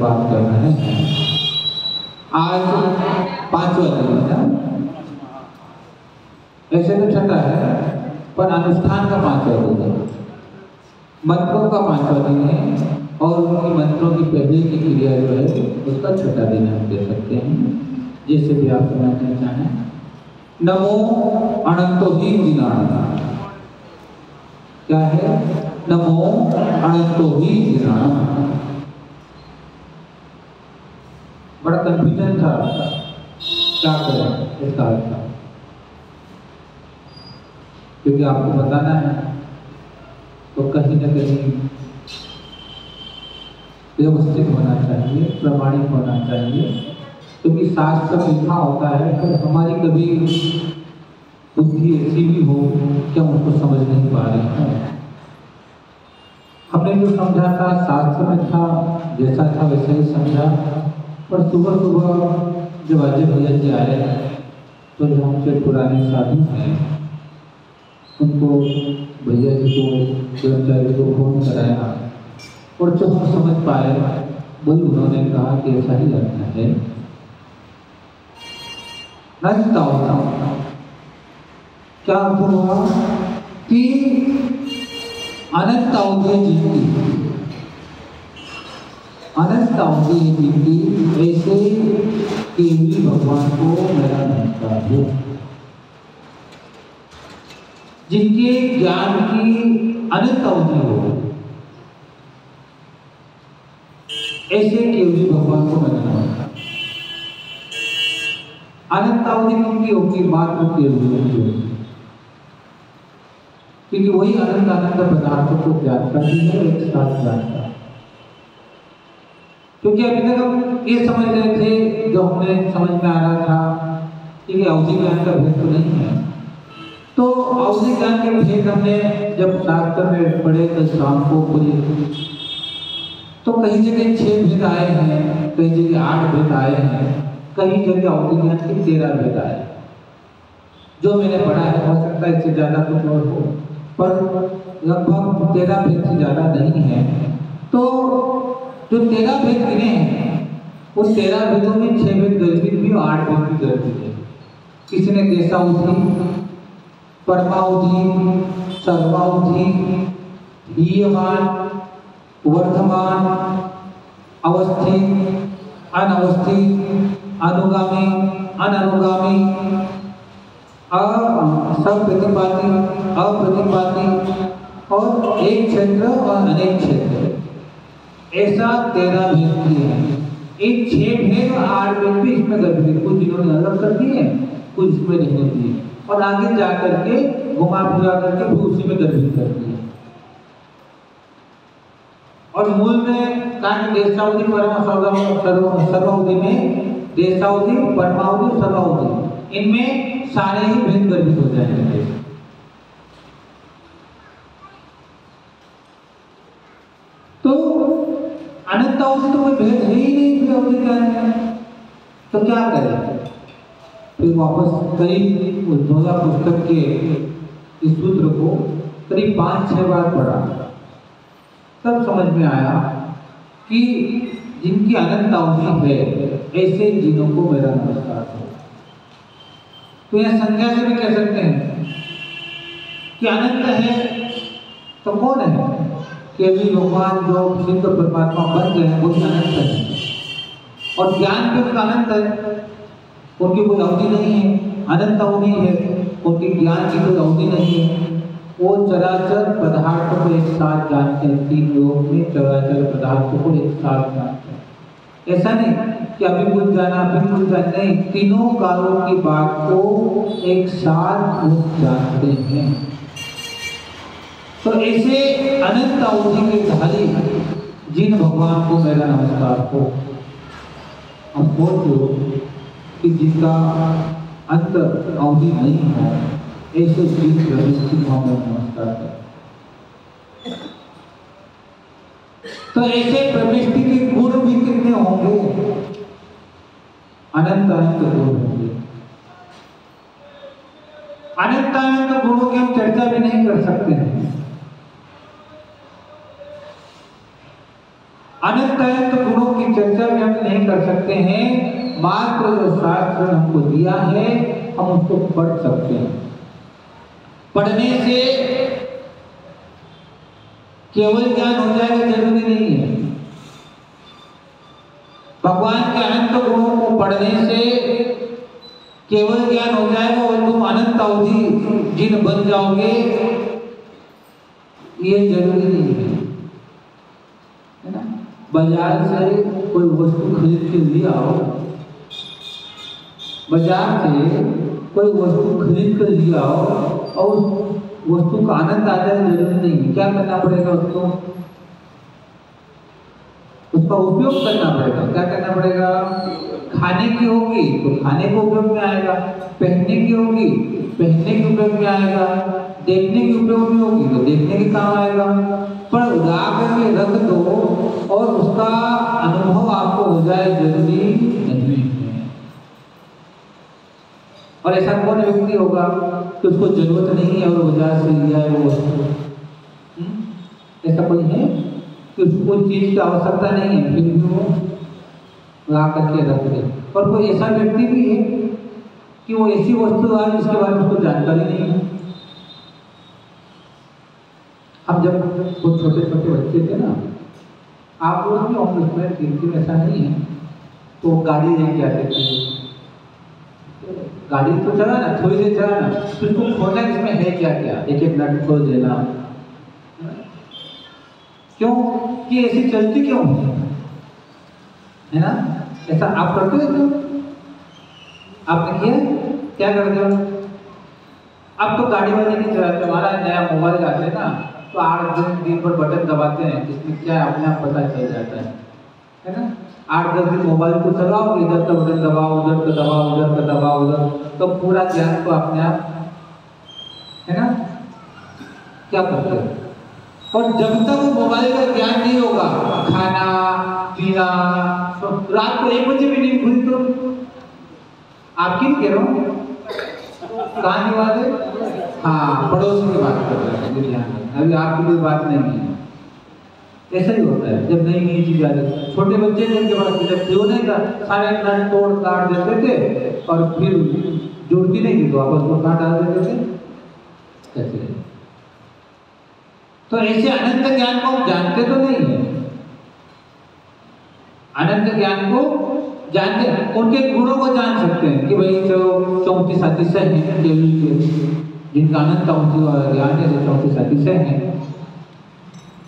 बात कर रहे हैं। आज 5वां दिन है, ऐसे तो छठा है पर अनुष्ठान का 5वां दिन है, मंत्रों का 5वां दिन है और उनकी मंत्रों की पहले की क्रिया जो है उसका छठा दिन हम कह सकते हैं, जैसे भी आप समझना चाहें। नमो अनंतो ही दिनानाम, क्या है? नमो अनंतो ही दिनानाम। बड़ा कंफ्यूजन था, क्या करें इसका अर्थ, क्योंकि आपको बताना है तो कहीं न कहीं व्यवस्थित होना चाहिए, प्रमाणिक होना चाहिए, क्योंकि शास्त्र में लिखा होता है पर हमारी कभी बुद्धि ऐसी भी हो कि हम उसको समझ नहीं पा रहे हैं। हमने जो समझा था शास्त्र में था, जैसा था वैसे ही समझा, पर सुबह सुबह जब अजय भैया जी आए तो जो हमसे पुराने साधु हैं उनको, भैया जी को, ब्रह्मचारी को फोन कराया और जब हम समझ पाए वही उन्होंने कहा कि ऐसा ही अर्थ है। क्या अर्थ हुआ कि अनंत अवधि जीती, अनंत अवधि जीती, ऐसे केवली भगवान को मेरा नमस्कार हो। जिनके ज्ञान की अनंत अवधि हो, ऐसे केवली भगवान को मेरा नमस्कार। अनंत अवधि उनकी होगी, मात्र केवली होगी, क्योंकि वही अनंत अनंत पदार्थों को जानता भी है, एक साथ जानता है। क्योंकि अभी तक हम ये समझ रहे थे, जो हमने समझ में आ रहा था कि अवधि ज्ञान का भेद तो नहीं है, तो अवधि ज्ञान के भेद हमने जब शास्त्र में पढ़े तो शाम को पूरी, तो कई जगह 6 भेद आए हैं, कई जगह 8 भेद आए हैं, कई जगह अवधि ज्ञान के 13 भेद आए। जो मैंने पढ़ा है, हो सकता है इससे ज्यादा कुछ और हो, पर लगभग 13 भेद से ज्यादा नहीं है। तो जो 13 भेद गिने हैं, उस 13 भेदों में 6 भेद गर्भित भी और 8 भेद भी गर्भित है। किसी ने देशावधि, परमावधि, सर्वावधि, हीयमान, वर्धमान, अवस्थित, अनवस्थित, अनुगामी, अननुगामी, सप्रतिपाती, अप्रतिपाती और एक क्षेत्र और अनेक क्षेत्र, ऐसा 13 भेद किए हैं। इन 6 भेद और 8 भेद भी इसमें गर्भित, कुछ जिन्होंने अलग कर दिए, कुछ इसमें रहने दिए और आगे जा करके घुमा फिरा करके भी उसी में गर्भित कर दिए। और मूल में कारण देशावधि, सर्वावधि में देशावधि, परमावधि, सर्वावधि, इनमें सारे ही भेद गर्भित हो जाएंगे। तो अनंत अवधि तो कोई भेद है ही नहीं, फिर अवधि क्या है, तो क्या करें? फिर वापस करीब उद्भव पुस्तक के इस सूत्र को करीब 5-6 बार पढ़ा, तब समझ में आया कि जिनकी अनंत अवधि है, ऐसे जिनों को मेरा नमस्कार है। तो यह संज्ञा से भी कह सकते हैं कि अनंत है तो कौन है? केवल भगवान जो सिद्ध परमात्मा बन गए हैं वो अनंत है, और ज्ञान भी उनका अनंत है, उनकी कोई अवधि नहीं है, अनंत अवधि है, उनकी ज्ञान की कोई अवधि नहीं है। वो चराचर पदार्थों को एक साथ जानते हैं, तीन लोक में चराचर पदार्थों को एक साथ जानते हैं। ऐसा नहीं कि अभी कुछ जाना अभी कुछ जाना, नहीं, तीनों कालों की बात को एक साथ लोग जानते हैं। तो ऐसे अनंत अवधि के धारी जिन भगवान को मेरा नमस्कार हो। अब सोचो कि जिनका अंत अवधि नहीं है, ऐसे जीव प्रविष्टि को हमें नमस्कार करें। तो ऐसे प्रविष्टि के गुण भी कितने होंगे? अनंत अनंत गुण होंगे। अनंत अनंत गुणों की हम चर्चा भी नहीं कर सकते हैं। अनंत अनंत गुणों की चर्चा भी हम नहीं कर सकते हैं। मात्र जो शास्त्र हमको दिया है हम उसको पढ़ सकते हैं। पढ़ने से केवल ज्ञान हो जाएगा जरूरी नहीं है। भगवान के अनंत गुणों को पढ़ने से केवल ज्ञान हो जाएगा और तुम अनंत अवधि जिन बन जाओगे, ये जरूरी नहीं है ना। बाजार से कोई वस्तु खरीद के ले आओ, बाजार से कोई वस्तु खरीद कर ले आओ और वस्तु का आनंद आ जाए जरूरी नहीं है। क्या करना पड़ेगा? उसका उपयोग करना पड़ेगा। क्या करना पड़ेगा? खाने की होगी तो खाने के उपयोग में आएगा, पहनने की होगी पहनने के उपयोग में आएगा, देखने के उपयोग में होगी तो देखने के काम आएगा। पर उड़ा करके रख दो और उसका अनुभव आपको हो जाए जरूरी नहीं है। और ऐसा कौन व्यक्ति होगा कि उसको जरूरत नहीं है और बाजार से लिया है वो वस्तु? ऐसा कोई है कि उसको चीज की आवश्यकता नहीं है फिर भी वो ला करके रख दे? और कोई ऐसा व्यक्ति भी है कि वो ऐसी वस्तु है जिसके बारे में उसको जानकारी नहीं है। हम जब वो छोटे छोटे बच्चे थे ना, आप लोग भी हम उसमें कीमती ऐसा नहीं है, तो गाड़ी लेके आते थे। गाड़ी तो चलाना, थोड़ी देर चलाना, फिर उसको खोलना इसमें है क्या क्या, एक एक नट खोल देना। क्यों कि ऐसी चलती क्यों है ना? ऐसा आप करते हो? आपने किया? क्या करते हो? अब तो गाड़ी वाले नहीं चलाते, हमारा नया मोबाइल आते हैं ना, तो 8 दिन पर बटन दबाते हैं, जिसमें क्या है अपने आप पता चल जाता है ना। 8-10 दिन मोबाइल को चलाओ, इधर का बटन दबाओ, उधर का दबाओ, उधर का दबाओ, उधर, तो पूरा ज्ञान को अपने आप, है ना, क्या करते हैं। और जब तक वो मोबाइल का ज्ञान नहीं होगा, खाना पीना, तो रात को 1 बजे भी नींद खुली तो आपकी नहीं कह रहा हूँ, कहाँ की बात है? हाँ, पड़ोसी की बात कर रहे हैं, ध्यान, अभी आपकी कोई बात नहीं है। ऐसा ही होता है जब नई नई चीज आ जाती। छोटे बच्चे जिनके पास जब जो नहीं था, सारे नट तोड़ काट देते थे और फिर जुड़ती नहीं थी तो वापस को काट डाल देते थे। ऐसे तो ऐसे अनंत ज्ञान को हम जानते तो नहीं है। अनंत ज्ञान को जानते हैं, उनके गुणों को जान सकते हैं कि भाई जो 34 अतिशय हैं केवल के, जिनका अनंत ज्ञान है, जो 34 अतिशय हैं,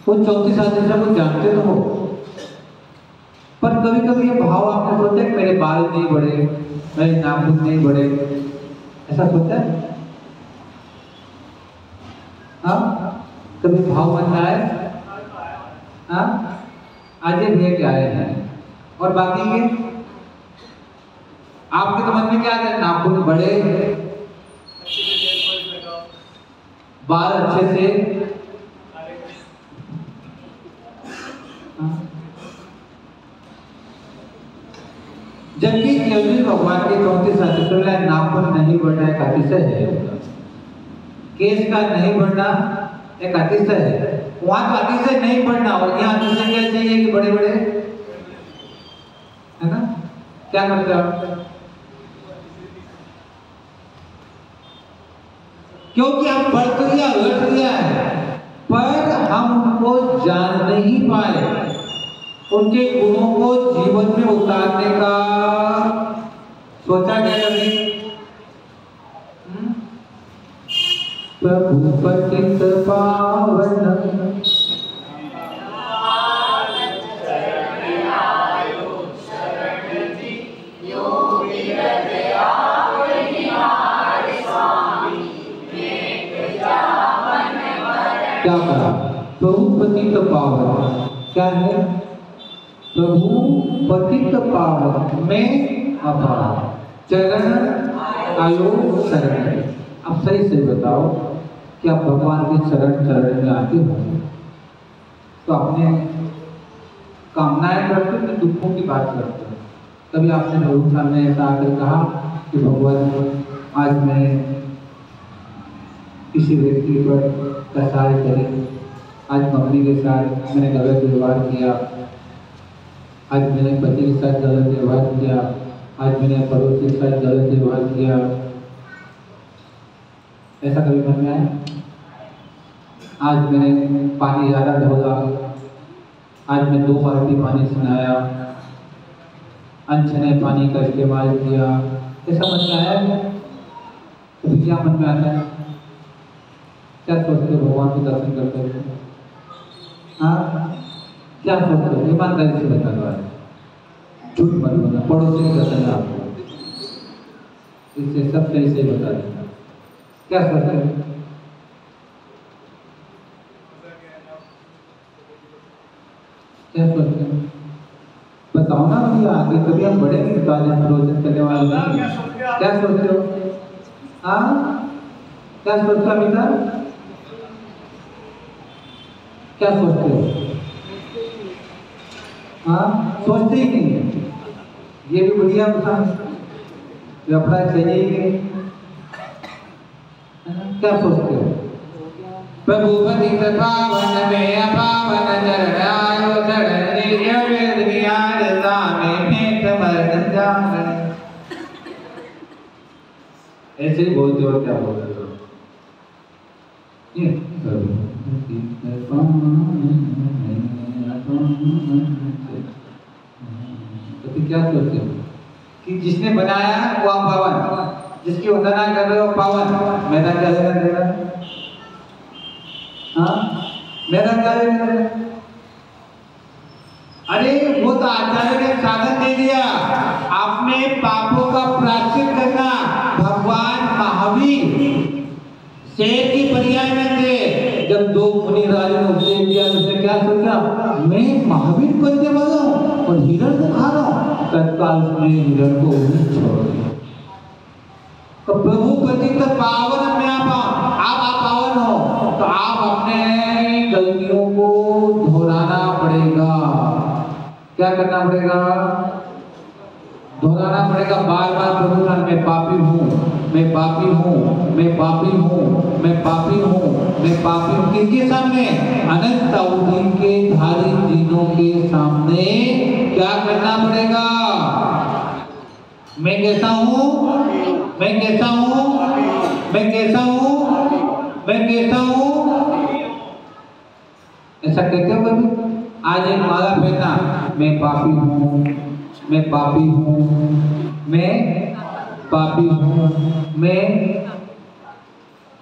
उन 34 अतिशय को जानते तो हो। पर कभी कभी ये भाव आपने सोचा कि मेरे बाल नहीं बढ़े, मेरे नाखून नहीं बढ़े, ऐसा सोचा है? हाँ, कभी भाव बनता है? हाँ, आज ये लेके आए हैं। और बाकी के आपके तो मन में क्या है? नाखून बड़े, बाल अच्छे से, जबकि केवल भगवान के 34 अतिशय नाखून नहीं बढ़ना एक अतिशय है, केस का नहीं बढ़ना एक अतिशय है। वहां तो अतिशय नहीं बढ़ना और यहाँ अतिशय क्या चाहिए कि बड़े बड़े क्या करते हो? क्योंकि हम पढ़ तो लिया, लट लिया है, पर हम उनको जान नहीं पाए, उनके गुणों को जीवन में उतारने का सोचा क्या करें? प्रभु पतित पावन क्या कहा? प्रभु पतित पावन क्या है? प्रभु पतित पावन में अपार चरण आयो शरण। अब सही से बताओ कि आप भगवान के चरण में आते हो तो अपने कामनाएं करते हो, दुखों की बात करते हो। कभी आपने प्रभु सामने ऐसा आकर कहा कि भगवान आज मैं किसी व्यक्ति पर प्रसार करें, आज मम्मी के साथ मैंने गलत व्यवहार किया, आज मैंने पति के साथ गलत व्यवहार किया, आज मैंने पड़ोसी के साथ गलत व्यवहार किया, ऐसा कभी मन में आया? आज मैंने पानी ज़्यादा ढोला, आज मैं 2 बाल्टी पानी सुनाया, अनछने पानी का इस्तेमाल किया, ऐसा मन में आया? तो क्या मन में आता है? क्या सोचते हो भगवान को दर्शन करते हो? हाँ, क्या सोचते हो? ईमानदारी से बता दो, झूठ मत बोलना, पड़ोसी को दर्शन आपको, इससे सब सही से बता देना। क्या सोचते हो? क्या सोचते हो? बताओ ना मुझे, आगे कभी हम बढ़ेंगे तो आज हम रोजन करने वाले नहीं। क्या सोचते हो? हाँ, क्या सोचते हो अमिता? क्या सोचते हो? हाँ, सोचते ही नहीं है। ये भी बढ़िया बता, अपना चाहिए ही नहीं। क्या सोचते हो? प्रभु पतित पावन में अपावन चरण आयो शरण, निर्जय वेद ज्ञान सामे भेंट मरण जान। ऐसे ही बोलते हो, क्या बोलते हो? ये तो क्या सोचते हो कि जिसने बनाया वो पावन, जिसकी वंदना कर रहे हो पावन, मेरा क्या लेना देना? हाँ, मेरा क्या लेना देना? अरे वो तो आचार्य ने साधन दे दिया, आपने पापों का प्रायश्चित करना। भगवान महावीर शेर की पर्याय में थे। जब 2 मुनि राजा ने उपदेश दिया तो उसने क्या सोचा? मैं महावीर बनने वाला हूँ और हिरण को खा रहा हूँ। तत्काल उसने हिरण को छोड़ दिया। तो प्रभु पतित पावन में आप पावन हो तो आप अपने गलतियों को दोहराना पड़ेगा। क्या करना पड़ेगा? दोहराना पड़ेगा बार बार। प्रभु मैं पापी हूँ, मैं पापी हूँ, मैं पापी हूँ, मैं पापी हूँ, मैं पापी हूँ। किसके सामने? अनंत अवधि के धारी जीनों के सामने क्या करना पड़ेगा? मैं कैसा हूँ? मैं कैसा हूँ? मैं कैसा हूँ? मैं कैसा हूँ? ऐसा कहते हो कभी? आज एक माला पहना, मैं पापी हूँ, मैं पापी हूँ, मैं पापी हूँ, मैं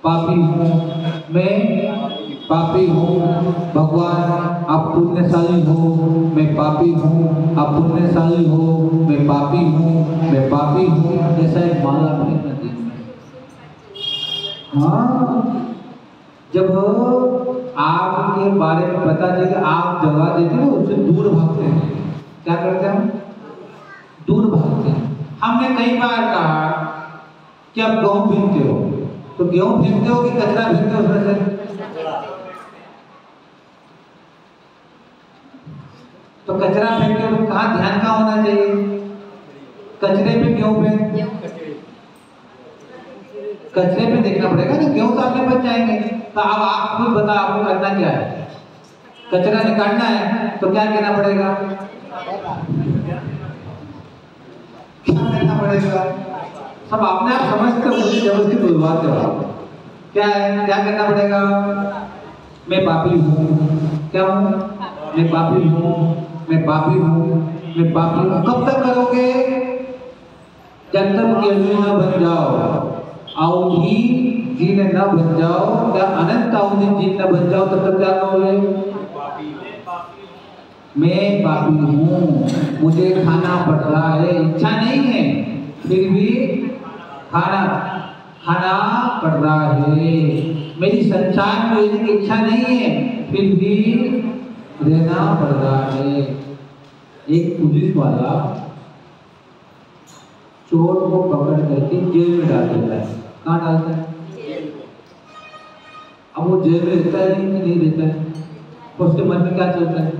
पापी हूँ, मैं पापी हूँ। भगवान आप पुण्यशाली हो, मैं पापी हूँ, आप पुण्यशाली हो, मैं पापी हूँ, मैं पापी हूँ। ऐसा एक माला पहना। हाँ, जब आपके बारे में पता चले आप जवाब देते हो उससे दूर भागते हैं। क्या करते हैं? दूर भागते हैं। हमने कई बार कहा कि आप गेहूं फेंकते हो तो गेहूं फेंकते हो कि कचरा फेंकते हो? उसमें से तो कचरा फेंकते हो तो कहाँ ध्यान कहाँ होना चाहिए? कचरे पे गेहूं पे? कचरे पे देखना पड़ेगा ना, गेहूं सामने बच जाएंगे। तो अब आप खुद बताओ आपको करना क्या है? कचरा निकालना है तो क्या कहना पड़ेगा? पड़ेगा। सब अपने आप समझते हो, जबरदस्ती बुलवाते हो। क्या है, क्या करना पड़ेगा? मैं पापी हूँ। क्या हूँ? मैं पापी हूँ, मैं पापी हूँ, मैं पापी हूँ। कब तक करोगे? जब तक केवली न बन जाओ, अवधि जीन न बन जाओ, क्या अनंत अवधि जीन न बन जाओ, तब तक क्या करोगे? मैं पापी हूँ, मुझे खाना पड़ रहा है, इच्छा नहीं है, फिर भी खाना पड़ रहा है। मेरी संसार में रहने की इच्छा नहीं है, फिर भी रहना पड़ रहा है। एक पुलिस वाला चोर को पकड़ करके जेल में डाल देता है। कहाँ डालता है? अब वो जेल में रहता है कि नहीं रहता है? तो उसके मन में क्या चलता है?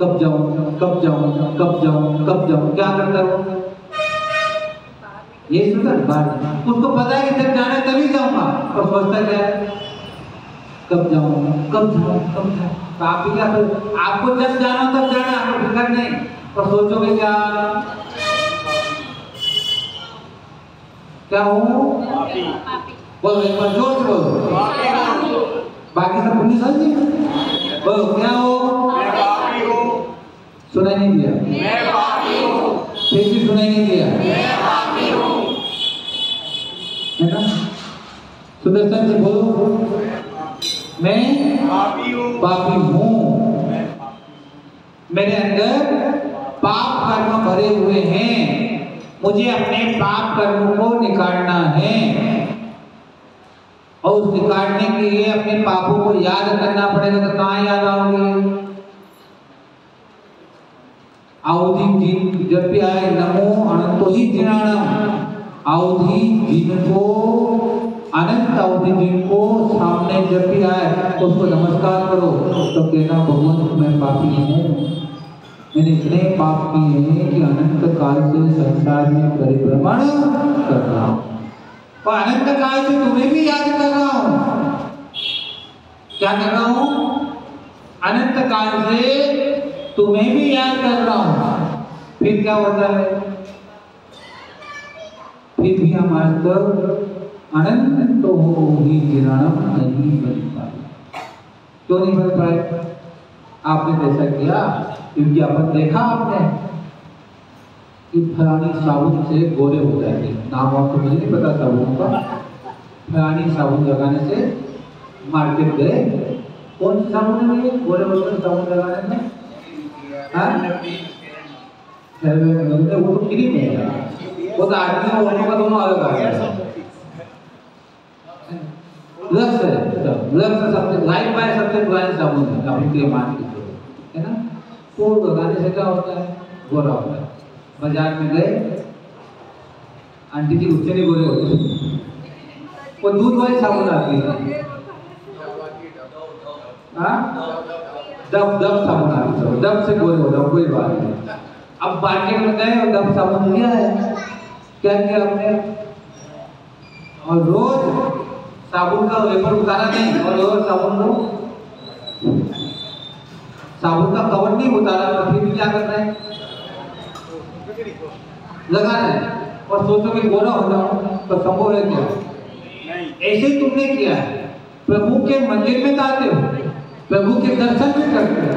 कब जाऊं, कब जाऊं, कब जाऊं, कब जाऊं। क्या करता है वो? ये सुनता है, उसको पता है कि जब जाना है तभी जाऊंगा, और सोचता क्या है? कब जाऊं, कब जाऊं, कब जाऊं। तो आप भी क्या, आपको जब जाना हो तब जाना, आपको फिक्र नहीं, और सोचोगे क्या? क्या हूँ? बोलो एक बार जोर से बोलो। बाकी सब पुलिस समझी? बोलो क्या हो? सुनाई नहीं दिया? फिर भी सुनाई नहीं दिया, है ना? सुदर्शन से बोलो, मैं पापी हूँ, मेरे अंदर पाप कर्म भरे हुए हैं, मुझे अपने पाप कर्मों को निकालना है, और उस निकालने के लिए अपने पापों को याद करना पड़ेगा। तो कहाँ याद आओगे? अवधि जिन जब भी आए, नमो अनंतो ही जिनाणम, अवधि जिनको, अनंत अवधि जिनको सामने जब भी आए तो उसको नमस्कार करो। तो कहना, भगवान मैं पापी हूँ, मैंने इतने पाप किए हैं कि अनंत काल से संसार में परिभ्रमण कर रहा हूँ, और अनंत काल से तुम्हें भी याद कर रहा हूँ। क्या कर रहा हूँ? अनंत काल से तुम्हें भी याद कर रहा हूँ। फिर क्या होता है? फिर भी हम आज तक अनंत हो ही जिनाणम नहीं बन पाए। क्यों नहीं बन पाए? आपने कैसा किया? क्योंकि अपन देखा आपने कि फलानी साबुन से गोरे हो जाते। नाम आपको मुझे नहीं पता साबुन का। फलानी साबुन लगाने से मार्केट गए, कौन सी साबुन है ये गोरे होते हैं साबुन लगाने में? वो तो क्रीम है, वो तो आदमी और औरतों का दोनों अलग आ गया। लक्स सबसे लाइफ बाय सबसे पुरानी साबुन है अपनी के मान की, है ना? तो लगाने से क्या होता है? गोरा होता है। बाजार में गए, आंटी जी उससे नहीं गोरे होते, वो दूध वाली साबुन आती है, डब साबुन आती है, डब से गोरे हो जाओ, कोई बात नहीं। अब मार्केट में गए और डब साबुन लिया है, क्या किया आपने? और रोज साबुन का वेपर उतारा नहीं, और रोज साबुन का कवर नहीं उतारा, तो फिर भी क्या करना है? लगाना है, और सोचो कि गोरा हो जाऊं, तो संभव है क्या? ऐसे तुमने किया है। प्रभु के मंदिर में जाते हो, प्रभु के दर्शन भी करते हो,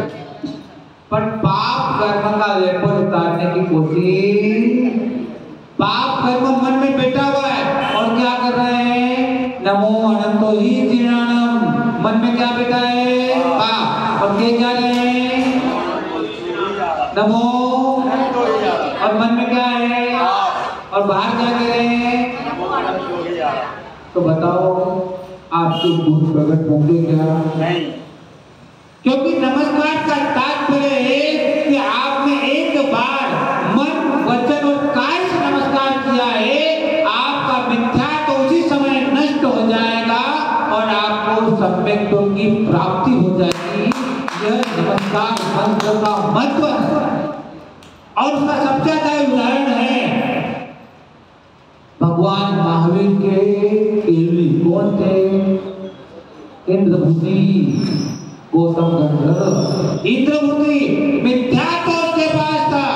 पर पाप कर्म का वेपर उतारने की कोशिश, पाप कर्म मन में बैठा हुआ है, और क्या कर रहे हैं? नमो अनंतो ही जिनाणम, मन में क्या बैठा है? पाप। और क्या जा रहे हैं? नमो, और मन में क्या है? और बाहर क्या कह रहे हैं? तो बताओ आपके गुण प्रकट होंगे क्या? नहीं। क्योंकि नमस्कार का तात्पर्य है कि आपने एक बार मन, वचन और काय से नमस्कार किया है, आपका मिथ्या तो उसी समय नष्ट हो जाएगा और आपको सम्यक्त्व की प्राप्ति हो जाएगी। यह नमस्कार मंत्र का महत्व है, और उसका सबसे अच्छा उदाहरण है भगवान महावीर के केवली कौन थे? इंद्रभूति, गौतम गंधर्व। इंद्रभूति मिथ्या तो उसके पास था,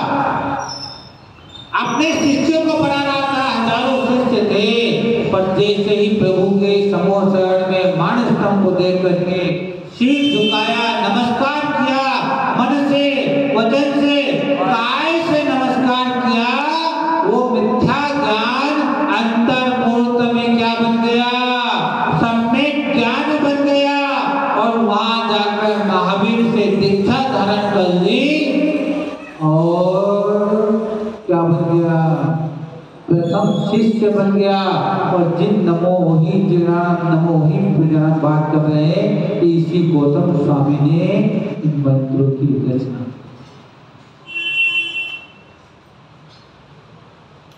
वचन से, काय से नमस्कार किया, वो मिथ्या ज्ञान अंतर्मुहूर्त में क्या बन गया, सम्यक ज्ञान बन गया। और वहां जाकर महावीर से दीक्षा धारण कर ली और क्या बन गया, प्रथम शिष्य बन गया। और जिन नमो ही प्रजान बात कर रहे हैं, इसी गौतम स्वामी ने इन मंत्रों की रचना,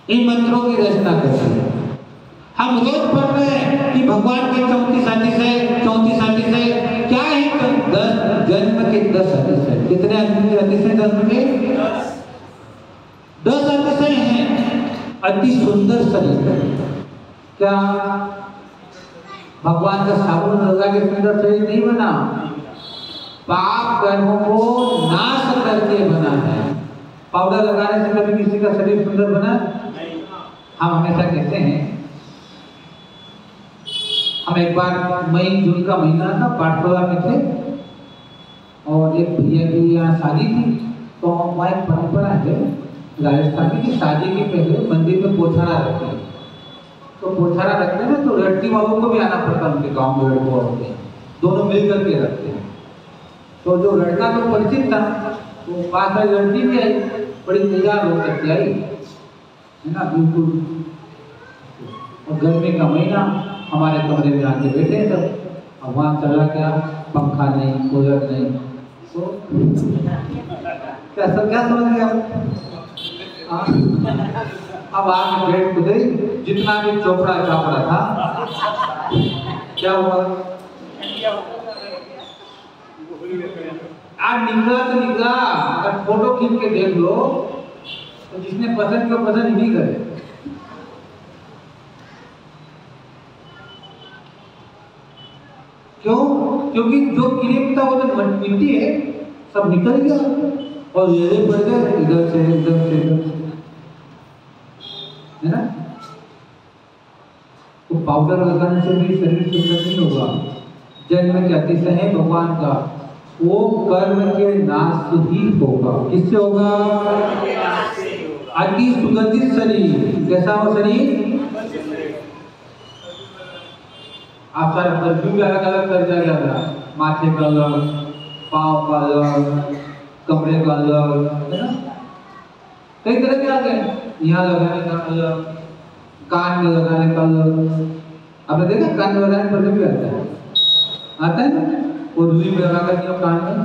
इन मंत्रों की रचना कर रहे हैं। हम रोज पढ़ रहे हैं कि भगवान के 34 आदेश है, क्या है 10 जन्म के 10 आदेश है। कितने आदेश हैं जन्म के? 10 आदेश हैं। अति सुंदर शरीर, क्या भगवान का साबुन लगा के सुंदर शरीर नहीं बना, पाप कर्मों को नाश करके बना है। पाउडर लगाने से कभी किसी का शरीर सुंदर बना? हम हमेशा कहते हैं, हम एक बार मई जून का महीना था, पाठशाला में थे और एक भैया की यहाँ शादी थी। तो वहाँ एक परंपरा है राजस्थान में कि शादी के पहले मंदिर में पोछारा रखते हैं। तो पोछारा रखते हैं ना, तो लड़की वालों को भी आना पड़ता है, उनके गाँव में लड़कों होते हैं, दोनों मिल करके रखते हैं। तो जो लड़का तो परिचित था, तो पास वाली लड़की भी आई, बड़ी तैयार हो करके आई है ना, बिल्कुल। और गर्मी का महीना, हमारे कमरे में आके बैठे सब। अब वहाँ चला क्या, पंखा नहीं, कूलर नहीं, तो क्या समझ गया? अब आगे बैठ तो गई, जितना भी चोपड़ा चापड़ा था, क्या हुआ, आज निकला तो निकला। अगर फोटो खींच के देख लो तो जिसने पसंद किया पसंद नहीं करे। क्यों? क्योंकि जो क्रीम था वो तो मिट्टी है, सब निकल गया और ये पड़ गए इधर से है ना। तो पाउडर लगाने से भी शरीर सुंदर नहीं होगा। जन्म के अतिशय है भगवान का, वो कर्म के नाश ही होगा। किससे होगा? अति सुगंधित शरीर। कैसा हो शरीर? आप सारे परफ्यूम भी अलग अलग कर जाएगा, माथे का अलग, पाँव का अलग, कमरे का अलग, है ना, कई तरह के आ गए। यहाँ लगाने का अलग, कान में लगाने का अलग। आपने देखा कान में लगाने पर भी आता है ना, वो रुई में लगा कर कान में,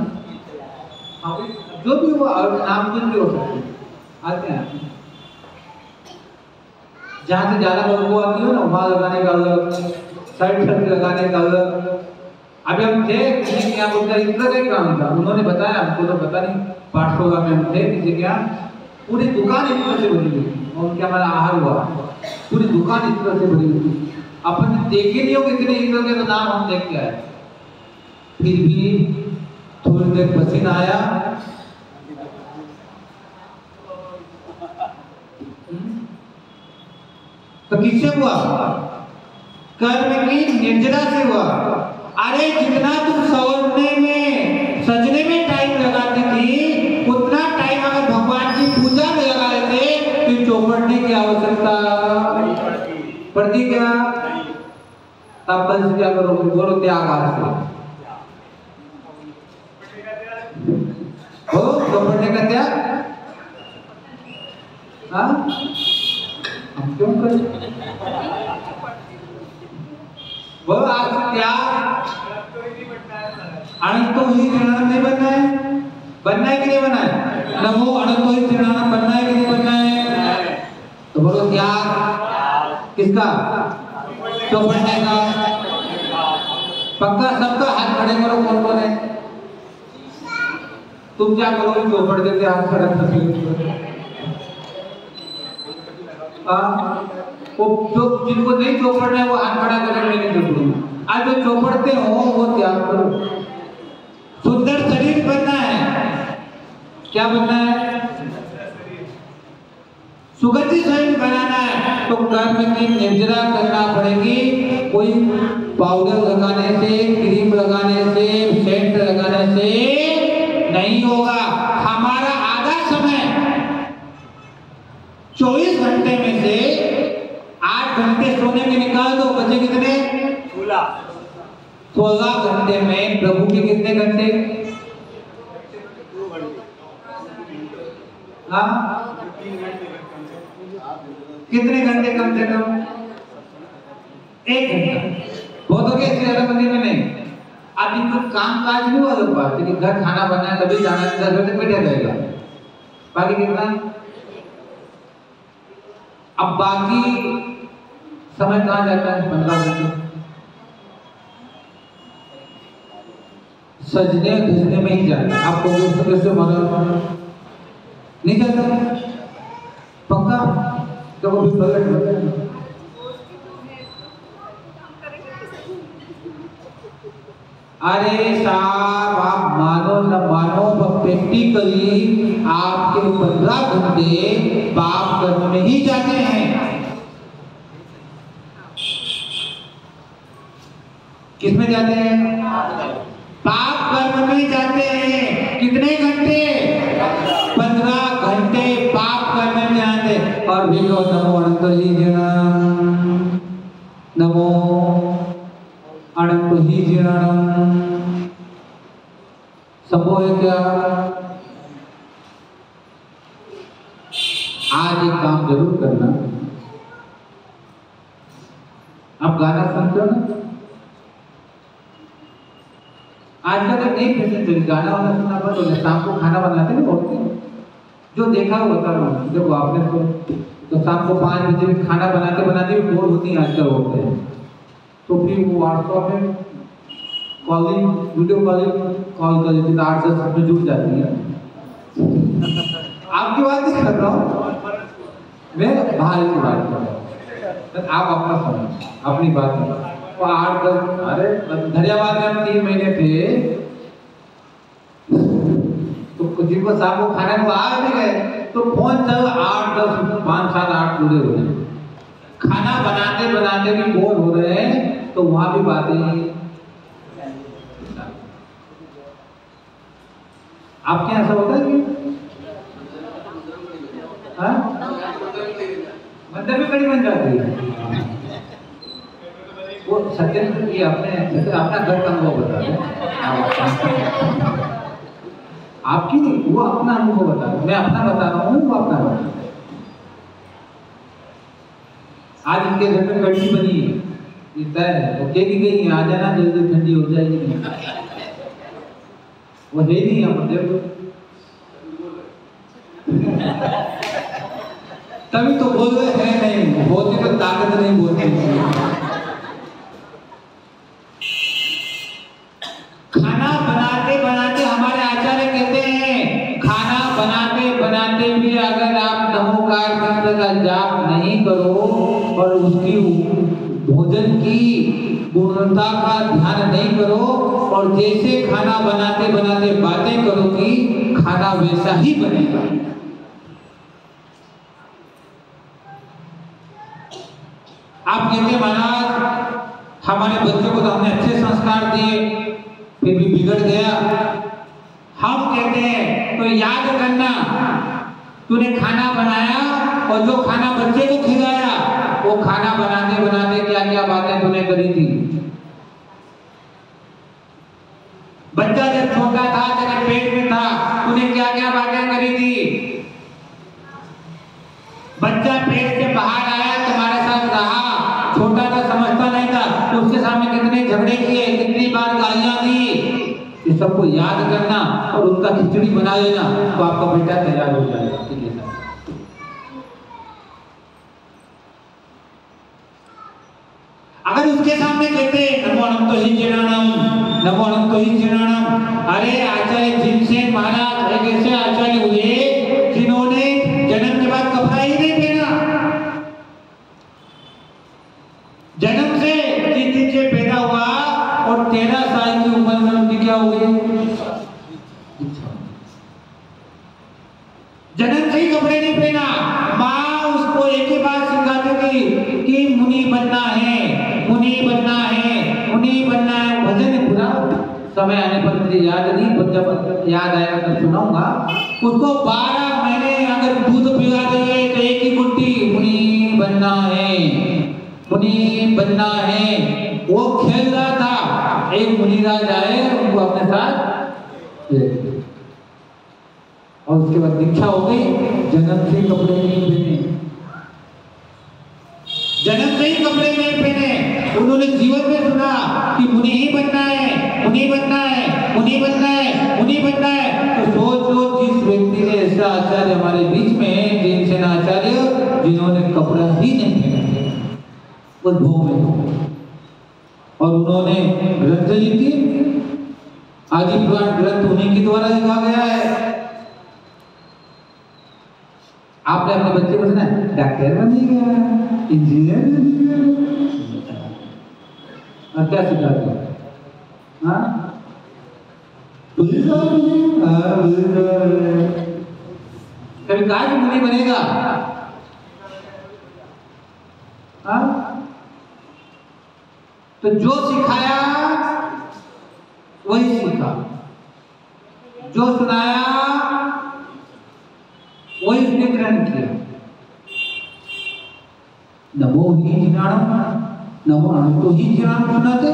जो भी वो नाम कुछ भी हो सकते आते हैं। जहाँ से ज्यादा बदबू आती हो ना, वहाँ लगाने का अलग, साइड लगाने का अलग। अभी हम थे किसी के यहाँ, उनका इतना का काम था, उन्होंने बताया, हमको तो पता नहीं, पाठशाला में हम थे किसी के यहाँ, पूरी दुकान इस तरह से बनी हुई और उनके हमारा आहार हुआ, पूरी दुकान इस तरह से बनी हुई। अपन देखे नहीं हो कितने इस तरह के तो नाम हम देख के आए। फिर भी थोड़ी देर पसीना आया, तो किससे हुआ? कर्म की निर्जरा से हुआ। अरे जितना तुम सवरने में, सजने में टाइम लगाती थी, उतना टाइम अगर भगवान की पूजा में लगा लेते तो चौपड़ने की आवश्यकता पड़ती क्या? तब बंस क्या करोगे? बोलो त्याग आज से हो, चौपड़ने का त्याग। हाँ, हम क्यों करें? वो आज त्याग अनंतो ही त्रिणाम नहीं बनना है। बनना है कि नहीं बनना है? नमो अनंतो ही त्रिणाम बनना है कि नहीं बनना है? तो बोलो त्याग किसका? चौपड़ने का। पक्का सबका हाथ खड़े करो, कौन कौन है? तुम क्या करोगे? चौपड़ देते हाथ खड़े करके। वो जो जिनको नहीं चौपड़ना है वो हाथ खड़ा करके मैं नहीं चौपड़ूंगा। आज जो चौपड़ते हो वो त्याग करो। सुंदर शरीर बनना है। क्या बनना है? सुगंधित शरीर बनाना है तो कर्म की निर्जरा करना पड़ेगी। कोई पाउडर लगाने से, क्रीम लगाने से, सेंट लगाने से नहीं होगा। हमारा घंटे में से 8 घंटे सोने में निकाल दो, बचे कितने? 16 घंटे में प्रभु के कितने घंटे? हाँ, कितने घंटे कम से कम? 1 घंटा। बहुत हो गया, इससे ज्यादा मंदिर में नहीं। अब इनको काम काज नहीं हुआ, लोग बात है कि घर खाना बनना है तभी जाना, 10 घंटे बैठा रहेगा, बाकी कितना? अब बाकी समय कहाँ जाता है? 15 घंटे सजने धजने में ही जाता है। आपको कैसे मदद नहीं जाता पक्का? तो वो भी बगल अरे साहब, आप मानो न मानो, प्रैक्टिकली आपके 15 घंटे पाप कर्म में ही जाते हैं। किसमें जाते हैं? पाप कर्म में जाते हैं। कितने घंटे? 15 घंटे पाप कर्म में जाते। और भी तो नमो अनंत ही जीर्णम, नमो अनंत ही जीर्णम। संभव है क्या? आज एक काम जरूर करना। आप गाना सुनते हो ना? आजकल तक नहीं फैशन चली, गाना वाना सुनना बंद हो गया। शाम को खाना बनाते हैं औरतें, जो देखा वो बता रहा हूँ। जब आपने तो शाम को 5 बजे भी खाना बनाते बनाते भी बोर होती हैं आजकल औरतें, तो फिर वो व्हाट्सएप में कॉलिंग, वीडियो कॉलिंग कॉल कर लेती, 8-10 में जुड़ जाती है। आपकी बात नहीं कर रहा हूँ मैं, बाहर की बात कर रहा हूँ। आप अपना समझ, अपनी बात नहीं। तो 8-10, अरे धन्यवाद में हम 3 महीने थे, तो जिनको शाम को खाने को आ भी गए तो फोन चल 8-10 5-7-8 जुड़े हुए हैं। खाना बनाते बनाते भी बोर हो रहे हैं, तो वहां भी बातें। आपके यहाँ ऐसा होता है कि मंदिर में कड़ी बन जाती है? वो सत्येंद्र की अपना घर का अनुभव बता रहे हैं। आपकी नहीं, वो अपना अनुभव बता रहे, मैं अपना बता रहा हूँ, वो अपना बता। आज इनके घर में कड़ी बनी है, तय है, वो कह दी गई आ जाना जल्दी, ठंडी हो जाएगी। नहीं वो है नहीं यहाँ मंदिर, तभी तो बोल रहे हैं। नहीं बोलते तो ताकत नहीं बोलते। खाना बनाते बनाते हमारे आचार्य कहते हैं, खाना बनाते बनाते भी अगर आप नमोकार मंत्र का जाप नहीं करो और उसकी भोजन की गुणवत्ता का ध्यान नहीं करो, और जैसे खाना बनाते बनाते बातें करोगी, खाना वैसा ही बनेगा। आप कहते महाराज, हमारे बच्चों को तो हमने अच्छे संस्कार दिए, फिर भी बिगड़ गया। हम कहते हैं तो याद करना, तूने खाना बनाया और जो खाना बच्चे को खिलाया, वो खाना बनाते बनाते क्या क्या बातें तूने करी थी। बच्चा जब छोटा था, जब पेट में था, तूने क्या क्या बातें करी थी। बच्चा पेट से बाहर आया, तुम्हारे साथ रहा, छोटा था, समझता नहीं था, उसके सामने कितने झगड़े किए, कितनी बार गालियां दी, ये सबको याद करना और उनका खिचड़ी बना लेना, तो आपका बेटा तैयार हो जाएगा। ठीक है सर? अगर उसके सामने कहते नमो अनंत ही जीर्णम, नमो अनंत ही जीर्णम, अरे आचार्य भीमसेन महाराज एक ऐसे आचार्य हुए जिन्होंने जन्म के बाद कपड़ा ही नहीं पहना। जन्म से 3 दिन से पैदा हुआ और 13 साल की उम्र में उनकी क्या हो गई? जन्म से ही कपड़े नहीं पहना। माँ उसको एक ही बात सिखाती थी कि मुनि बनना है, मुनि बनना है, मुनि बनना है। भजन है पूरा, समय आने पर मुझे याद नहीं, पर जब याद आएगा तब सुनाऊंगा। उसको 12 महीने अगर दूध पिला देंगे तो एक ही गुट्टी मुनि बनना है, मुनि बनना है। वो खेल रहा था, एक मुनिराज आए, उनको अपने साथ ले गए। और उसके बाद दीक्षा हो गई। जन्म से कपड़े नहीं पहने, जन्म से ही कपड़े नहीं पहने। उन्होंने जीवन में सुना कि मुनि ही बनना है, मुनि बनना है, मुनि बनना है, मुनि बनना है। तो सोचो, जिस व्यक्ति ने ऐसा आचार्य हमारे बीच में, जिनसे आचार्य जिन्होंने कपड़ा ही नहीं पहना उस भोग में, और उन्होंने ग्रंथ लिखी। आदि पुराण ग्रंथ उन्हीं के द्वारा लिखा गया है। आपने अपने बच्चे को सुना डॉक्टर बनेगा, इंजीनियर बनेगा, और क्या सिखाते हैं? कभी कहा कि मुनि बनेगा? तो जो सिखाया वही सीखा, जो सुनाया वही उसने ग्रहण किया। नमो ही जिनाणम, नमो अनंतो ही जिनाणम सुनाते,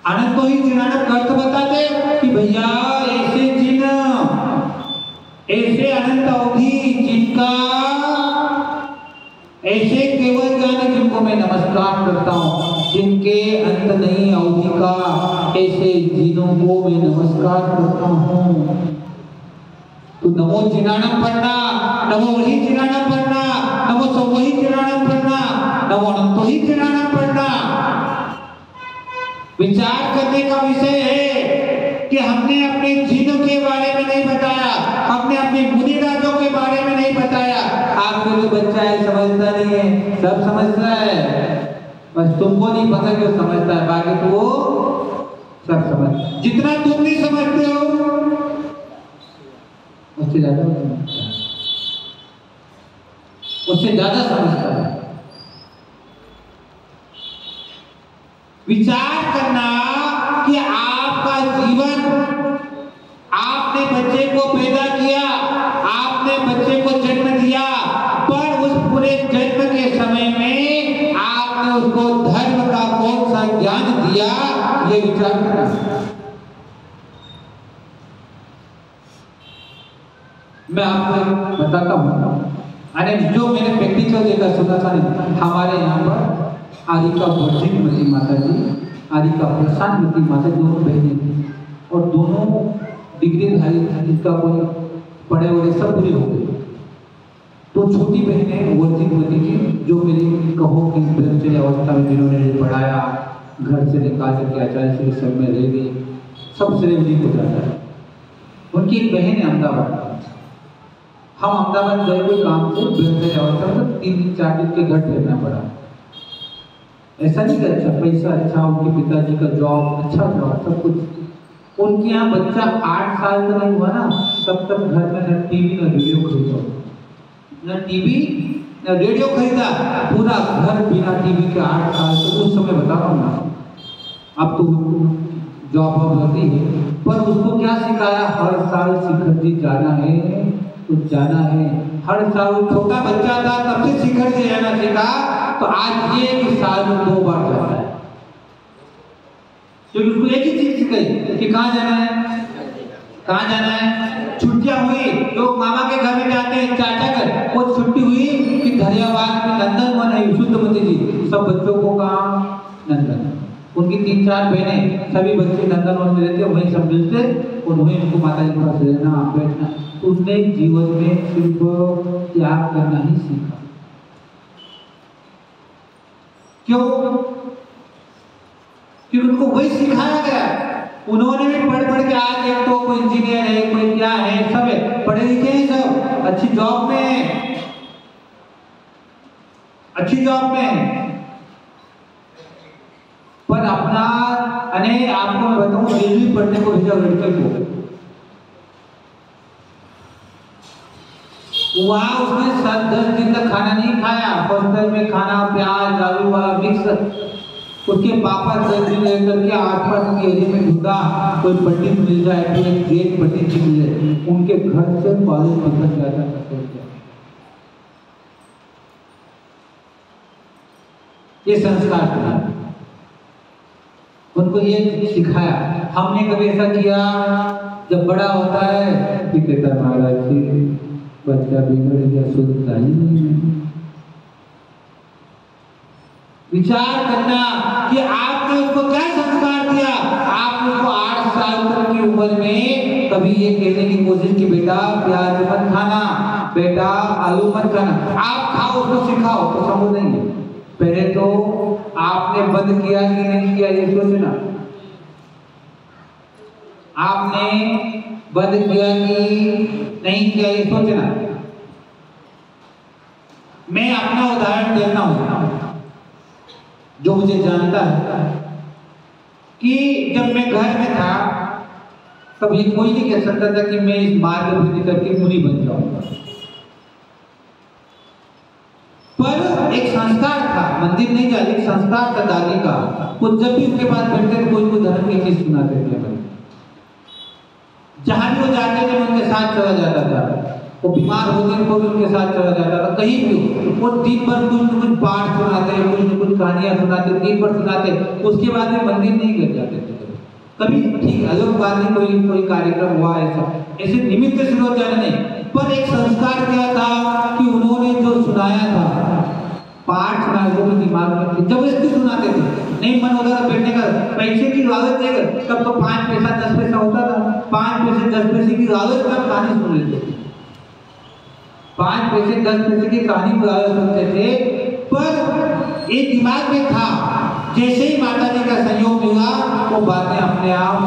अनंतो ही जिनाणम का अर्थ बताते कि भैया ऐसे जिन, ऐसे अनंत अवधि जिनका, ऐसे केवल ज्ञानी जिनको मैं नमस्कार करता हूँ, जिनके अंत नहीं अवधि का, ऐसे जिनों को मैं नमस्कार करता हूँ। तो नमो जिनाणम पढ़ना, नमो वही जिनाणम पढ़ना, नमो सब वही जिनाणम पढ़ना, नमो अनंतो ही जिनाणम पढ़ना। विचार करने का विषय है कि हमने अपने जिनों के बारे में नहीं बताया, हमने अपने मुनिराजों के बारे में नहीं बताया। आपको जो बच्चा है समझता नहीं है, सब समझता है, बस तुमको नहीं पता कि वो समझता है, बाकी तो वो सब समझ, जितना तुम नहीं समझते हो उससे ज्यादा समझता है, उससे ज्यादा समझता है। विचार करना कि आपका जीवन, आपने बच्चे को पैदा किया, आपने बच्चे को जन्म दिया, पर उस पूरे जन्म के समय में आपने उसको धर्म का कौन सा ज्ञान दिया, ये विचार करना। मैं आपको बताता हूँ, अरे जो मैंने प्रैक्टिकल देखा सुना था, हमारे यहाँ पर आरिका वर्जिनमती माता जी, आरिका प्रशांतमती माता, दोनों बहनें थी और दोनों डिग्रीधारी था, जिसका कोई पढ़े हुए सब पूरे हो गए। तो छोटी बहनें वर्जिनमती की, जो मेरी कहो कि ब्रह्मचर्य अवस्था में जिन्होंने पढ़ाया, घर से निकाल करके आचार्य श्री सब में रह गई, सब श्रेय उन्हीं को जाता है। उनकी एक बहन है अहमदाबाद। हम अहमदाबाद गए हुए काम से, ब्रह्मचर्य अवस्था में 3-4 दिन के घर ठहरना पड़ा। ऐसा नहीं कि अच्छा पैसा अच्छा, उनके पिताजी का जॉब अच्छा, जॉब सब कुछ। उनके यहाँ बच्चा 8 साल का नहीं हुआ ना, तब तक घर में न टीवी न रेडियो खरीदा, न टीवी न रेडियो खरीदा, पूरा घर बिना टीवी के 8 साल। तो उस समय बता रहा हूँ ना, अब तो जॉब वॉब होती है, पर उसको क्या सिखाया? हर साल शिखर जी जाना है तो जाना है। हर साल छोटा बच्चा था तब से शिखर जी जाना सीखा, तो आज ये कि साल में 2 बार जाता है, क्योंकि उसको एक ही चीज सिखाई कि कहाँ जाना है, कहाँ जाना है। छुट्टियां हुई लोग मामा के घर में जाते हैं, चाचा घर, वो छुट्टी हुई कि धरियावाद में नंदनवन है, शुद्धमती जी, सब बच्चों को कहाँ नंदन, उनकी 3-4 बहनें, सभी बच्चे नंदनवन में रहते, वहीं सब मिलते और वहीं उनको माता जी के पास रहना, बैठना। उसने जीवन में सिर्फ त्याग करना ही सीखा। क्यों? क्योंकि उनको वही सिखाया गया। उन्होंने भी पढ़ के आज एक तो कोई इंजीनियर है, कोई क्या है, सब है, पढ़े लिखे हैं, सब अच्छी जॉब में है, अच्छी जॉब में है। पर अपना अने आपको मैं बताऊं, दिल्ली पढ़ने को भेजा लड़के को, वहां उसने 7-10 दिन तक खाना नहीं खाया, हॉस्टल में खाना प्याज आलू वाला मिक्स। उसके पापा 10 दिन लेकर के आसपास के एरिया में ढूंढा, कोई पंडित मिल जाए, कोई एक पंडित जी मिले, उनके घर से कॉलेज पकड़ जाता था। ये संस्कार था, उनको ये सिखाया। हमने कभी ऐसा किया, जब बड़ा होता है कि कहता महाराज जी बच्चा बिगड़ गया, सुनता ही नहीं है। विचार करना कि आपने उसको क्या संस्कार दिया। आपने उसको 8 साल तक की उम्र में कभी ये कहने की कोशिश की बेटा प्याज मत खाना, बेटा आलू मत खाना, आप खाओ, उसको सिखाओ, तो समझ नहीं है। पहले तो आपने बंद किया कि नहीं किया ये सोचना, आपने बंद किया कि नहीं किया ये सोचना। मैं अपना उदाहरण देता हूं, जो मुझे जानता है कि जब मैं घर में था तब ये कोई नहीं कह सकता था कि मैं इस मार्ग वृद्धि करके मुनि बन जाऊंगा, पर एक संस्कार था, मंदिर नहीं जा, एक संस्कार था दादी का। वो जब भी उनके पास बैठते थे कोई धर्म की चीज सुनाते थे, जहां भी वो जाते थे मैं उनके साथ चला जाता था। वो बीमार होते तो भी उनके साथ चला जाता था, कहीं भी वो दिन भर कुछ न कुछ पाठ सुनाते, कुछ न कुछ कहानियां सुनाते, दिन भर सुनाते। उसके बाद में मंदिर नहीं गए जाते थे कभी, ठीक अलग बात नहीं, कोई कार्यक्रम हुआ ऐसे निमित्त से रोज जाने नहीं, पर एक संस्कार क्या था कि उन्होंने जो सुनाया था, पाठ सुनाया वो भी दिमाग में जबरदस्ती सुनाते थे। नहीं मन होता था बैठने का, पैसे की लालच देकर, तब तो 5 पैसा 10 पैसा होता था, 5 पैसे 10 पैसे की लालच में कहानी सुन लेते थे, 5 पैसे 10 पैसे की कहानी को लालच सुनते थे। पर ये दिमाग में था, जैसे ही माता जी का संयोग मिला वो बातें अपने आप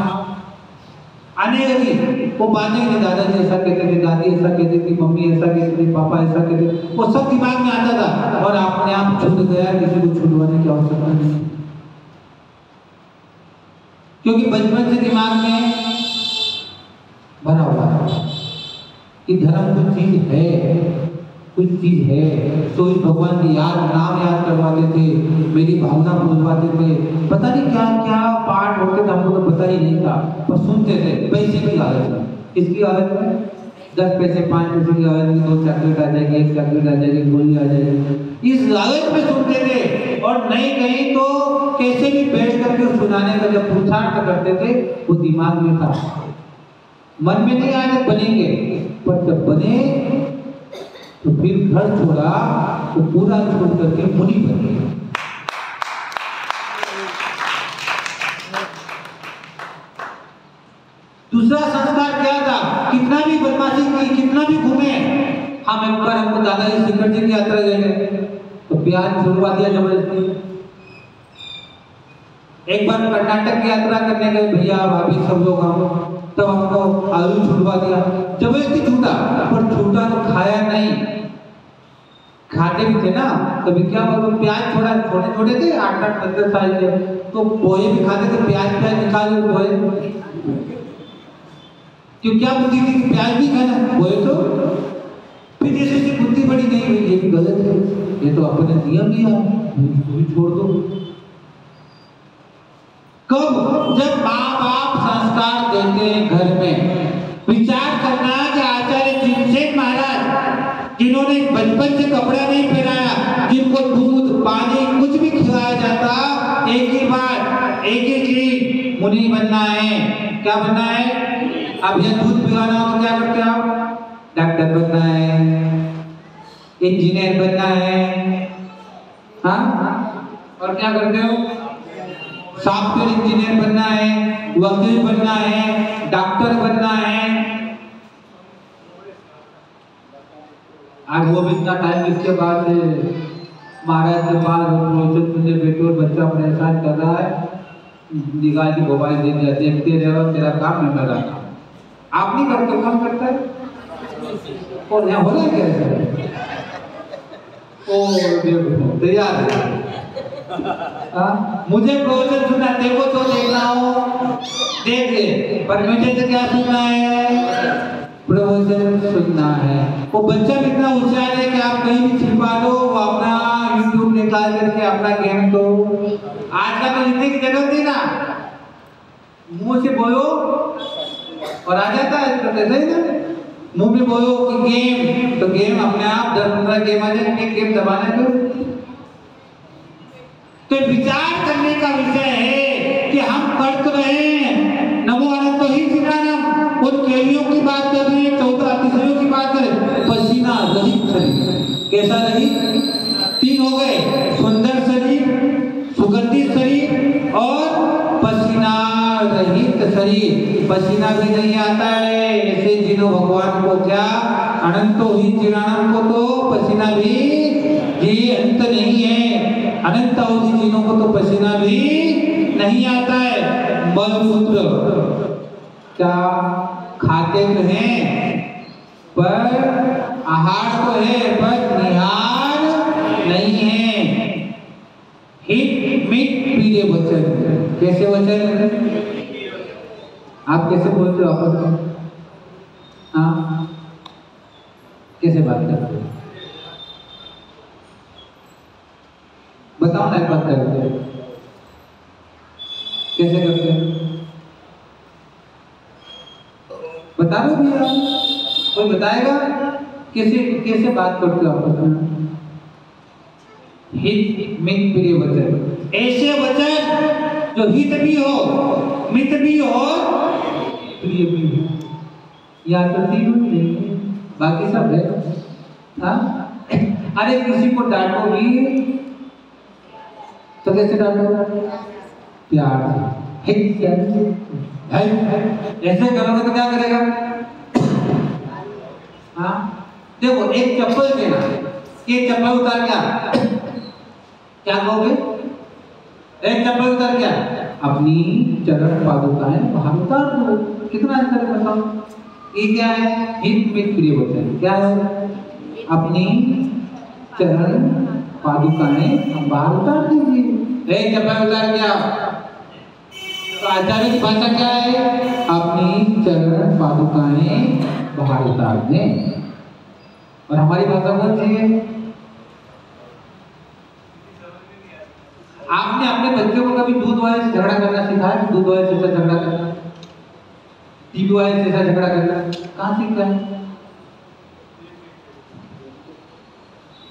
आने लगी। वो बातें कि दादाजी ऐसा कहते थे, दादी ऐसा कहती थी, मम्मी ऐसा कहती थी, पापा ऐसा कहते थे, वो सब दिमाग में आता था और अपने आप छूट गया, किसी को छुड़वाने की आवश्यकता नहीं, क्योंकि बचपन से दिमाग में भरा हुआ है कि धर्म कुछ चीज है, कुछ चीज है। तो इस भगवान की नाम याद करवाते थे, मेरी भावना बुझवाते थे, पता नहीं क्या क्या पाठ होते थे, हमको तो पता ही नहीं था, पर सुनते थे। पैसे की लालच में, इसकी हालत में 10 पैसे 5 पैसे की हालत में 2 चॉकलेट आ जाएगी, 1 चॉकलेट आ जाएगी, गोली आ जाएगी, इस लालच में सुनते थे। और नहीं कहीं तो कैसे भी बैठ करके सुनाने का जब पुरुषार्थ करते थे वो दिमाग में था, मन में नहीं आया बनेंगे, पर जब बने तो फिर घर छोड़ा तो पूरा छोड़ करके मुनि बन गए। दूसरा संस्कार क्या था, कितना भी बदमाशी की, कितना भी घूमे, हम एक बार हमको दादाजी सिकट जी की यात्रा गए तो प्याज छुड़वा दिया जबरदस्ती। एक बार कर्नाटक की यात्रा करने गए, भैया भाभी सब लोग हम, तब हमको आलू छुड़वा दिया जबरदस्ती, छूटा, पर छूटा तो खाया नहीं, खाते भी थे ना। कभी क्या हुआ तो प्याज थोड़ा छोटे छोटे थे, 8-8 10 साल के, तो पोहे भी खाते थे, प्याज निकाले पोहे, क्यों क्या बुद्धि थी कि प्याज भी खाना, पोहे तो फिर जैसे बुद्धि बड़ी नहीं हुई, ये भी गलत है, ये तो अपने नियम दिया, छोड़ दो। कब, जब माँ बाप संस्कार देते हैं घर में। विचार करना कि आचार्य जिनसे महाराज, जिन्होंने बचपन से कपड़ा नहीं पहनाया, जिनको दूध पानी कुछ भी खिलाया जाता, एक ही बात, एक ही चीज, मुनि बनना है। क्या बनना है? अब यह दूध पिलाना हो तो क्या करते हो आप? डॉक्टर बनना है, इंजीनियर बनना है, हाँ, और क्या करते हो? सॉफ्टवेयर इंजीनियर बनना है, वकील बनना है, डॉक्टर बनना है। आज वो भी इतना टाइम इसके बाद महाराज के पास प्रोजेक्ट मुझे बेटे और बच्चा परेशान कर रहा है, निकाल की मोबाइल दे दिया, देखते रहो, तेरा काम है मेरा काम। आप नहीं करते, कौन करता है? और यहाँ हो रहा है कैसे? ओ देखो तैयार है, मुझे प्रवचन सुना, देखो तो देखना हो देख ले, पर मुझे तो क्या सुनना है? प्रवचन सुनना है। वो बच्चा कितना होशियार है कि आप कहीं भी छिपा दो, वो अपना यूट्यूब निकाल करके अपना गेम तो आज का तो लिखने की जरूरत नहीं ना, मुंह से बोलो और आ जाता है, कैसे ही ना, मुंह में बोलो कि गेम, तो गेम अपने आप 10-15 गेम आ जाएंगे, गेम दबाने दो। तो विचार करने का विषय है कि हम कर तो रहे हैं नमो अनंतो ही चिदानंद, उन केलियों की बात कर रहे हैं, 14 अतिशयों की बात कर रहे हैं। पसीना रहित शरीर, कैसा रहित? 3 हो गए, सुंदर शरीर, सुगंधित शरीर और पसीना रहित शरीर। पसीना भी नहीं आता है, ऐसे जिनो भगवान को क्या अनंतो ही चिदानंद को तो पसीना भी ये अंत नहीं है, अनंत अवधि जिनों को तो पसीना भी नहीं आता है। मलमूत्र क्या खाते तो हैं पर आहार तो है पर निहार नहीं है। हित मित प्रिय वचन, कैसे वचन? आप कैसे बोलते हो आपस में? हाँ, कैसे बात करते हो? बताओ ना, एक बात करते हैं, कैसे करते हैं? बता दो भैया, कोई बताएगा कैसे कैसे बात करते हो आपस में? हित मित प्रिय वचन, ऐसे वचन जो हित भी हो, मित भी हो, प्रिय भी हो। या तो तीनों ही नहीं है, बाकी सब है। हाँ, अरे किसी को डांटो भी तो कैसे डांटो? प्यार से, ऐसे करोगे तो क्या करेगा? हाँ, देखो एक चप्पल देना, एक चप्पल उतार गया, क्या कहोगे? एक चप्पल उतार गया, अपनी चरण पादुकाएं बाहर उतार दो। कितना अंतर है बताओ? ये क्या है? हित मित प्रिय वचन। क्या है? अपनी चरण पादुकाएं हम बाहर उतार दीजिए। एक चप्पल उतार गया तो आचार्य की भाषा क्या है? अपनी चरण पादुकाएं बाहर उतार दें। और हमारी भाषा कौन सी है? आपने अपने बच्चों को कभी दूध वाले से झगड़ा करना सिखाया? दूध वाले से झगड़ा करना, टीवी वाले से झगड़ा करना कहाँ सीखा है?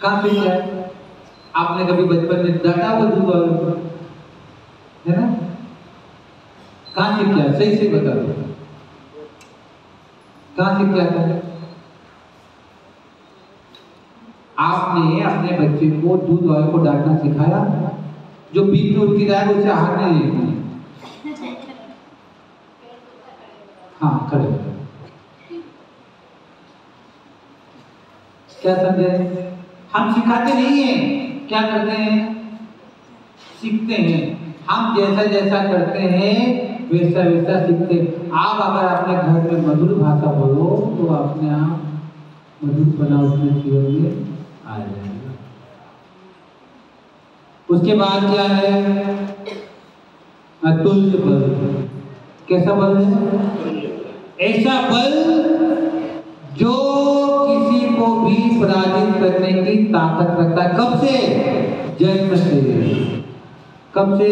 कहाँ सीखा है? आपने कभी बचपन में डांटा हुआ दूध वालों को, है ना? कहाँ सीख गया? सही से बता दो, कहाँ सीख गया था? आपने अपने बच्चे को दूध वाले को डांटना सिखाया? जो बीच में उनकी जाए उसे आहार नहीं लेनी। हाँ, खड़े क्या समझे? हम सिखाते नहीं हैं, क्या करते हैं? सीखते हैं। हम जैसा जैसा करते हैं वैसा वैसा सीखते हैं। आप अगर अपने घर में मधुर भाषा बोलो तो अपने आप मधुर बना उसमें जीवन में आ जाएगा। उसके बाद क्या है? अतुल्य बल। कैसा बल है? ऐसा बल जो किसी को भी पराजित करने की ताकत रखता है। कब से? जन्म से। कब से?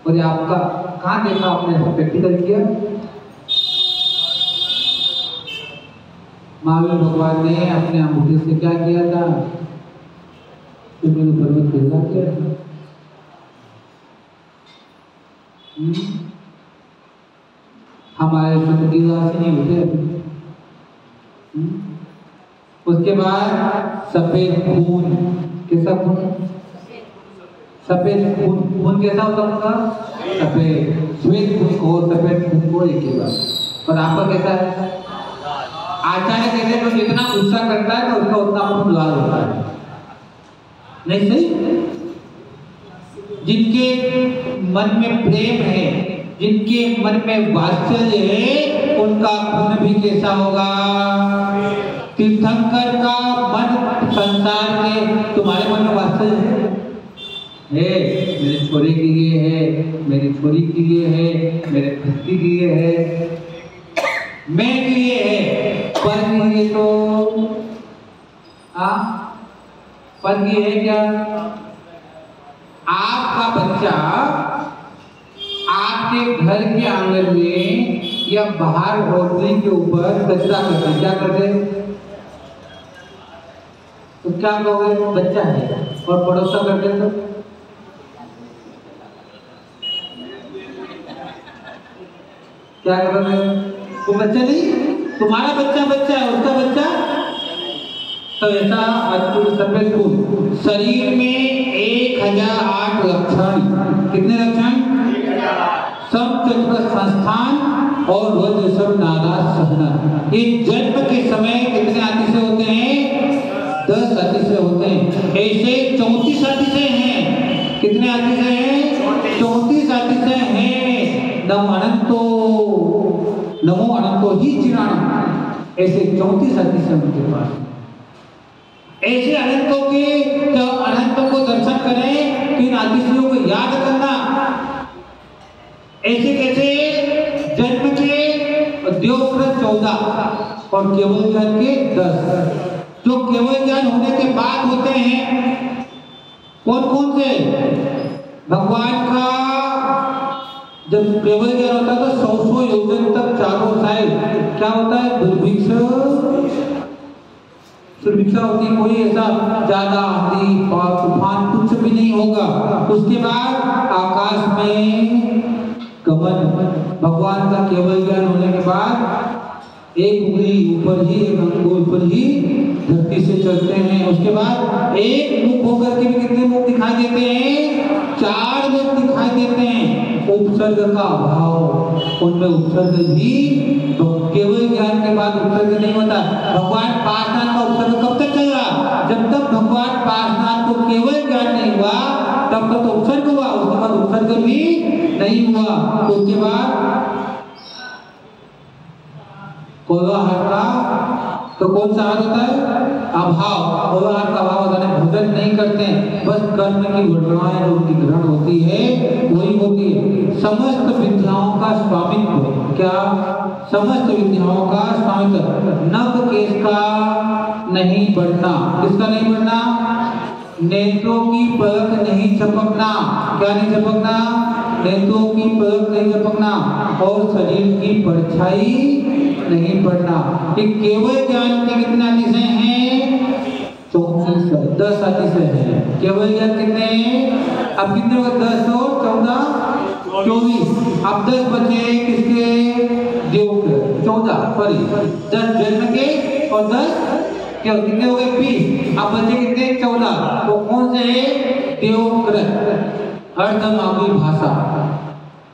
और ये आपका कहाँ देखा आपने? प्रैक्टिकल किया? महावीर भगवान ने अपने अंगूठे से क्या किया था? सुमेरु पर्वत को किया था। हमारे सतगीदास नहीं होते। उसके बाद सफेद खून। कैसा खून? सफेद खून। खून कैसा होता उनका? सफेद। श्वेत खून को, सफेद खून को एक ही बात। और आपका कैसा है? आचार्य कहते हैं जो जितना गुस्सा करता है तो उसका उतना खून लाल होता है। नहीं सही? जिनके मन में प्रेम है, जिनके मन में वात्सल्य है, उनका खून भी कैसा होगा? तीर्थंकर का मन संसार के, तुम्हारे मन में वात्सल्य है? मेरे छोरे के लिए है, मेरी छोरी के लिए है, मेरे पति के लिए है, मैं के लिए है, पर के लिए तो पर ये है क्या? आपका बच्चा आपके घर के आंगन में या बाहर रोडवे के ऊपर कचरा करते, क्या करते? तो क्या कहोगे? बच्चा है। और पड़ोसा करते तो क्या कर रहे हैं? वो बच्चा नहीं, तुम्हारा बच्चा बच्चा है, उसका बच्चा। तो ऐसा अद्भुत सफेद फूल शरीर में 1008 लक्षण। कितने लक्षण? सब चक्र संस्थान और वज्र सब नाराज सहना। ये जन्म के समय कितने अतिशय होते हैं? 10 अतिशय होते हैं। ऐसे 34 अतिशय हैं। कितने अतिशय हैं? 34 अतिशय हैं। नमो अनंतो ही चिराणम। ऐसे 34 अतिशय उनके पास। ऐसे अनंतों के, जब अनंतों को दर्शन करें तो इन अतिशयों को याद करना। ऐसे कैसे? जन्म के देवव्रत 14 और केवल ज्ञान के 10। जो केवल ज्ञान होने के बाद होते हैं, कौन कौन से? भगवान का जब केवल ज्ञान होता है तो 100 योजन तक चारों साइड क्या होता है? दुर्भिक्षा होती, कोई ऐसा ज्यादा आंधी तूफान कुछ भी नहीं होगा। उसके बाद आकाश में गमन। भगवान का केवल ज्ञान होने के बाद एक उंगली ऊपर ही, एक अंगुल ऊपर ही धरती से चलते हैं। उसके बाद एक मुख होकर के भी कितने मुख दिखाई देते हैं? 4 मुख दिखाई देते हैं। उपसर्ग का अभाव, उनमें उपसर्ग भी तो केवल ज्ञान के बाद उपसर्ग नहीं होता। भगवान पार्शनाथ का उपसर्ग कब तक चला? जब तक भगवान पार्शनाथ को केवल ज्ञान नहीं हुआ तब तक तो उपसर्ग हुआ, उसके बाद उपसर्ग भी नहीं हुआ। उसके बाद कोलाहल का तो कौन सा हाल होता है? अभाव। कोलाहल का अभाव होता है, भोजन नहीं करते हैं, बस कर्म की घटनाएं जो उनकी ग्रहण होती है वही होती है। समस्त विद्याओं का स्वामित्व। क्या? समस्त विद्याओं का स्वामित्व। नव केश का नहीं बढ़ना। किसका नहीं बढ़ना? नेत्रों की पलक नहीं झपकना। क्या नहीं झपकना? नेत्रों की पलक नहीं झपकना। और शरीर की परछाई नहीं पड़ना। ये केवल ज्ञान के कितने अतिशय हैं? 34, 10 अतिशय हैं। केवल ज्ञान कितने हैं? अब कितने हो गए? 10 और 14, 24। अब 10 बचे किसके? देव के। 14 सॉरी 10 जन्म के और 10 क्या कितने हो गए? 20। अब बचे कितने? 14। तो कौन से हैं? देवव्रत। अर्धमागवी भाषा,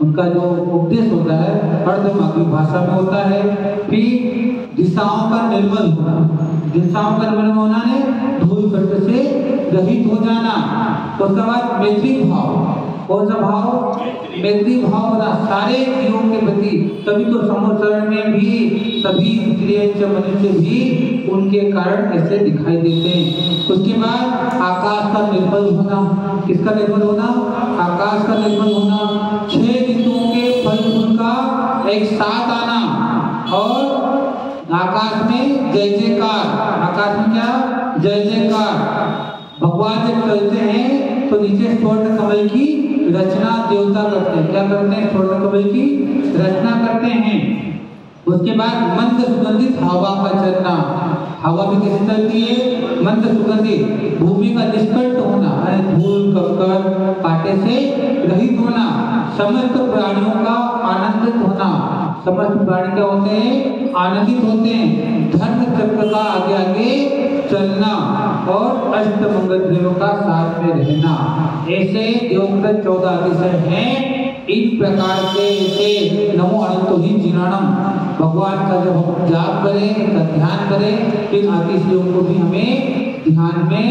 उनका जो उपदेश होता है अर्धमागवी भाषा में होता है। फिर दिशाओं का निर्मल होना। दिशाओं का निर्मल होना ने धूल कट से रहित हो जाना। उसके बाद मैत्री भाव। कौन सा भाव? मैत्री भाव होना सारे जीवों के प्रति। तभी तो समुद्र में भी सभी मनुष्य भी उनके कारण ऐसे दिखाई देते हैं। उसके बाद आकाश का निर्मल होना। किसका निर्मल होना? आकाश का निर्मल होना। 6 ऋतुओं के फल फूल का एक साथ आना। और आकाश में जय जयकार। आकाश में क्या? जय जयकार। भगवान जब चलते हैं तो नीचे स्वर्ण कमल की रचना देवता करते हैं। क्या करते हैं? स्वर्ण कमल की रचना करते हैं। उसके बाद मंद सुगंधित हवा का चलना। हवा भी कैसे चलती है? मंद सुगंधित। भूमि का निष्कंठ होना, धूल कंकड़ कांटे से रहित होना। समस्त प्राणियों का आनंदित होना। समस्त प्राणी क्या होते हैं? आनंदित होते हैं। धर्म चक्र का आगे आगे चलना और अष्ट मंगल देवों का साथ में रहना। ऐसे देवव्रत 14 अतिशय हैं। इन प्रकार से ऐसे नमो अनंतो ही जिनाणम भगवान का जब हम जाप करें, ध्यान करें, इन अतिशयों को भी हमें ध्यान में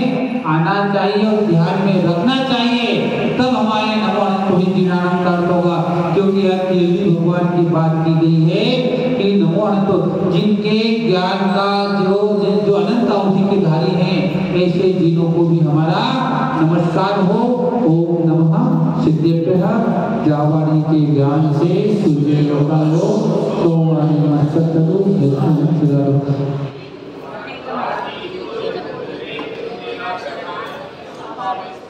आना चाहिए और ध्यान में रखना चाहिए। तब हमारे नमो अनंतो ही जिनाणम का अर्थ होगा। क्योंकि यह क्लियरली भगवान की बात की गई है कि नमो अनंतो, जिनके ज्ञान का जो अनंत अवधि के धारी हैं, ऐसे जीवों को भी हमारा नमस्कार हो। ओम नमः सिद्धेभ्यः। जावाणी के ज्ञान से सूर्य लोकालो सोमानी मस्तकु यथांशदा। Thank you.